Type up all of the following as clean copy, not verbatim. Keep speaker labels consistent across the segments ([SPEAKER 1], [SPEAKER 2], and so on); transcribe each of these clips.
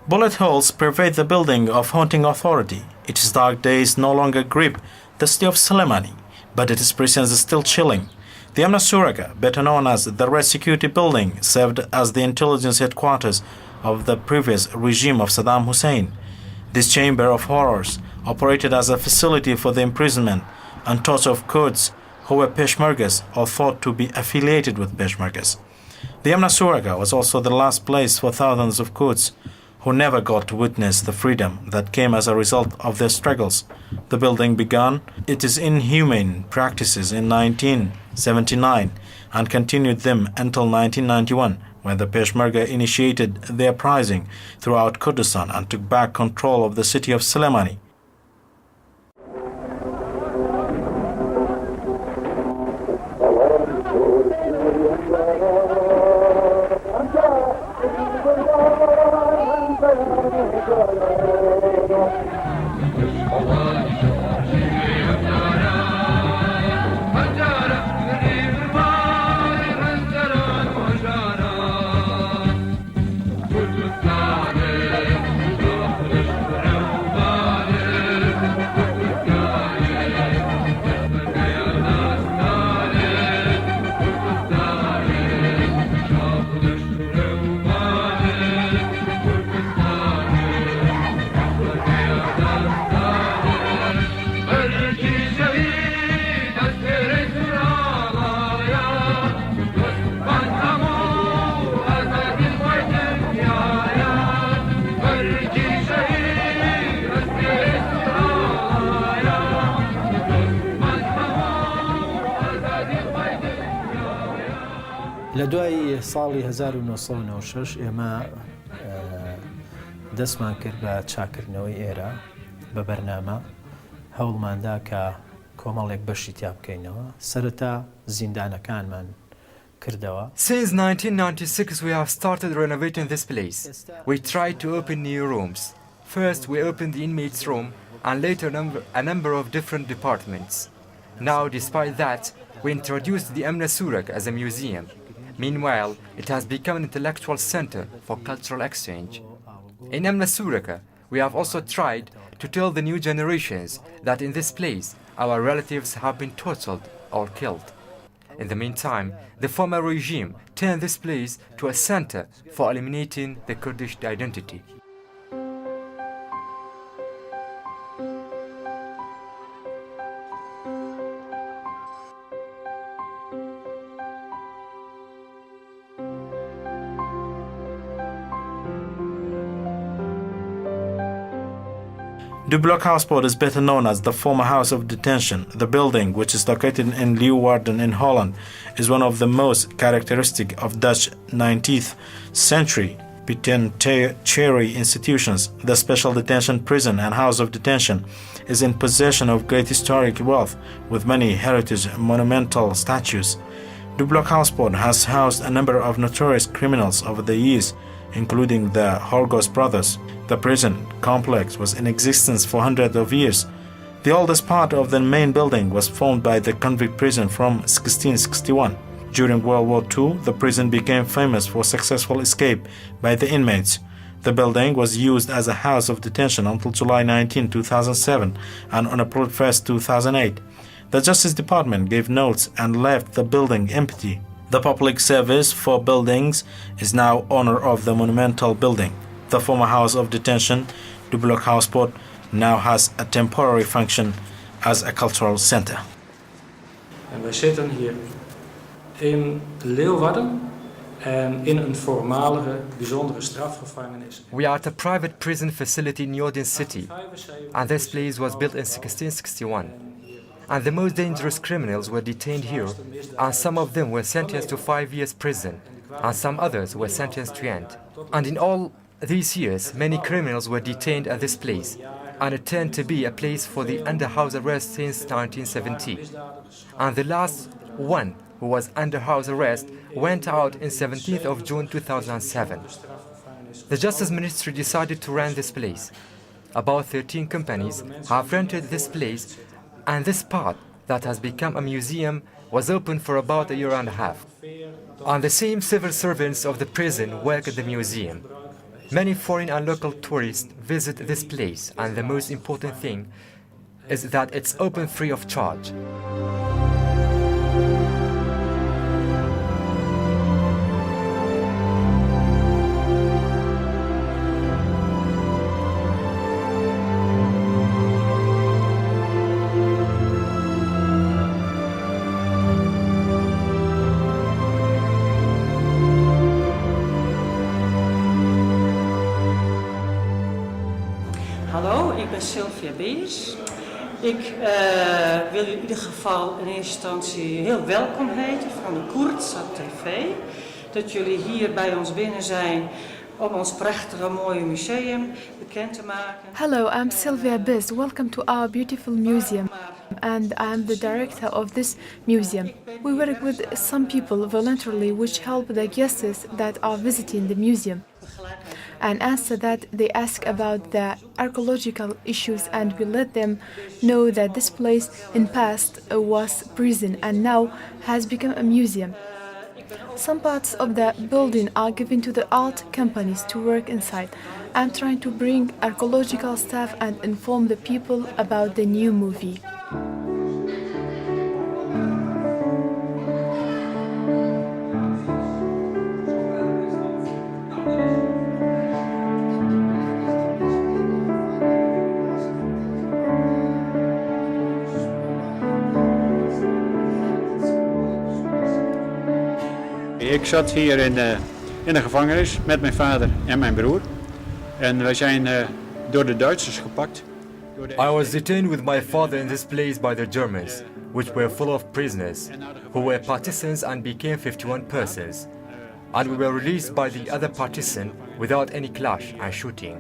[SPEAKER 1] Bullet holes pervade the building of haunting authority. Its dark days no longer grip the city of Sulaymani, but its presence is still chilling. The Amna Suraga, better known as the Red Security Building, served as the intelligence headquarters of the previous regime of Saddam Hussein. This chamber of horrors operated as a facility for the imprisonment and torture of Kurds who were Peshmergas or thought to be affiliated with Peshmergas. The Amna Suraga was also the last place for thousands of Kurds who never got to witness the freedom that came as a result of their struggles. The building began its inhumane practices in 1979 and continued them until 1991, when the Peshmerga initiated the uprising throughout Kurdistan and took back control of the city of Sulaymani.
[SPEAKER 2] لدوای ساڵی 1996 ئێمە دەستمان کرد بە چاکردنەوەی ئێرە بە بەرنامە هەوڵماندا کە کۆمەڵێک بەشی تیا بکەینەوە سەرەتا زیندانەکانمان کردەوە.
[SPEAKER 3] Since 1996 we have started renovating this place. We tried to open new rooms. First we opened the inmates room and later a number of different departments. Now despite that we introduced the Amna Surak as a museum. Meanwhile, it has become an intellectual center for cultural exchange. In Amna Suraka, we have also tried to tell the new generations that in this place, our relatives have been tortured or killed. In the meantime, the former regime turned this place to a center for eliminating the Kurdish identity.
[SPEAKER 1] The block houseboat is better known as the former house of detention. The building, which is located in Leeuwarden in Holland, is one of the most characteristic of Dutch 19th century penitentiary institutions. The special detention prison and house of detention is in possession of great historic wealth with many heritage monumental statues. The block houseboat has housed a number of notorious criminals over the years, including the Horgos brothers. The prison complex was in existence for hundreds of years. The oldest part of the main building was formed by the convict prison from 1661. During World War II, the prison became famous for successful escape by the inmates. The building was used as a house of detention until July 19, 2007 and on April 1, 2008. The Justice Department gave notes and left the building empty. The Public Service for Buildings is now owner of the monumental building. The former house of detention, the block houseboat, now has a temporary function as a cultural center.
[SPEAKER 4] En wij zitten hier in Leeuwarden en in een voormalige bijzondere strafgevangenis.
[SPEAKER 3] We are at a private prison facility in Jordan City, and this place was built in 1661. And the most dangerous criminals were detained here, and some of them were sentenced to 5 years prison, and some others were sentenced to end. And in all these years, many criminals were detained at this place, and it turned to be a place for the under house arrest since 1970. And the last one who was under house arrest went out in 17th of June 2007. The Justice Ministry decided to rent this place. About 13 companies have rented this place, and this part that has become a museum was open for about a year and a half. And the same civil servants of the prison work at the museum. Many foreign and local tourists visit this place, and the most important thing is that it's open free of charge.
[SPEAKER 5] Hallo, ik ben Sylvia Beers. Ik wil u in ieder geval in eerste instantie heel welkom heten van de Koerts op tv. Dat jullie hier bij ons binnen zijn om ons prachtige mooie museum bekend te maken.
[SPEAKER 6] Hello, I'm Sylvia Biz. Welcome to our beautiful museum. And I'm the director of this museum. We work with some people voluntarily which help the guests that are visiting the museum. And answer that they ask about the archaeological issues, and we let them know that this place in past was prison and now has become a museum. Some parts of the building are given to the art companies to work inside. I'm trying to bring archaeological staff and inform the people about the new movie.
[SPEAKER 7] Ik zat hier in de gevangenis met mijn vader en mijn broer. En wij zijn door de Duitsers gepakt.
[SPEAKER 3] I was detained with my father in this place by the Germans, which were full of prisoners, who were partisans and became 51 persons. And we were released by the other partisan without any clash and shooting.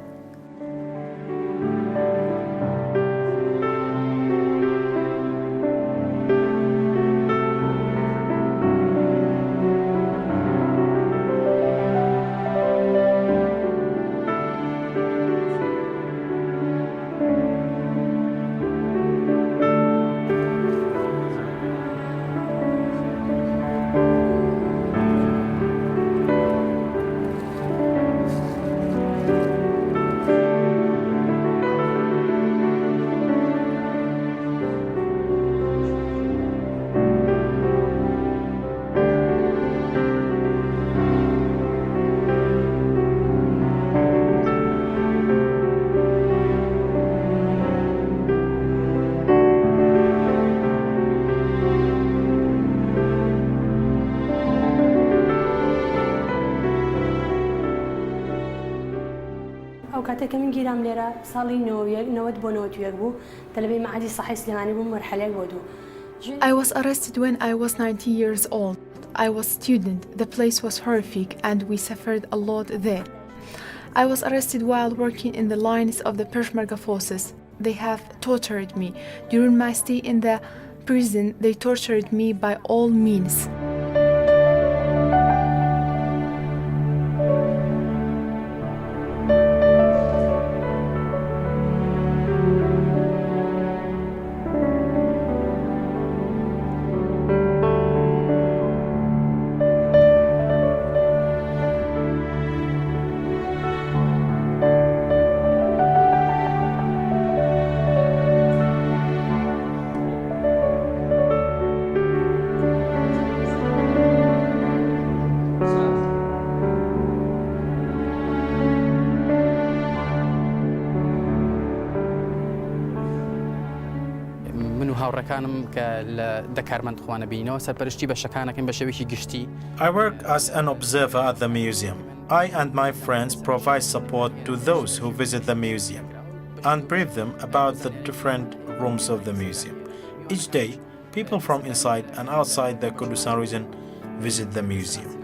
[SPEAKER 8] کاتێک من گیرام لێرە ساڵی 90 بۆ 91 بوو دەلەبەی مەعهەدی سەحی سلێمانی بووم مەرحەلەیەک بۆ دوو.
[SPEAKER 6] I was arrested when I was 19 years old. I was student. The place was horrific and we suffered a lot there. I was arrested while working in the lines of the Peshmerga forces. They have tortured me. During my stay in the prison, they tortured me by all means.
[SPEAKER 1] I work as an observer at the museum. I and my friends provide support to those who visit the museum and brief them about the different rooms of the museum. Each day, people from inside and outside the Kurdistan region visit the museum.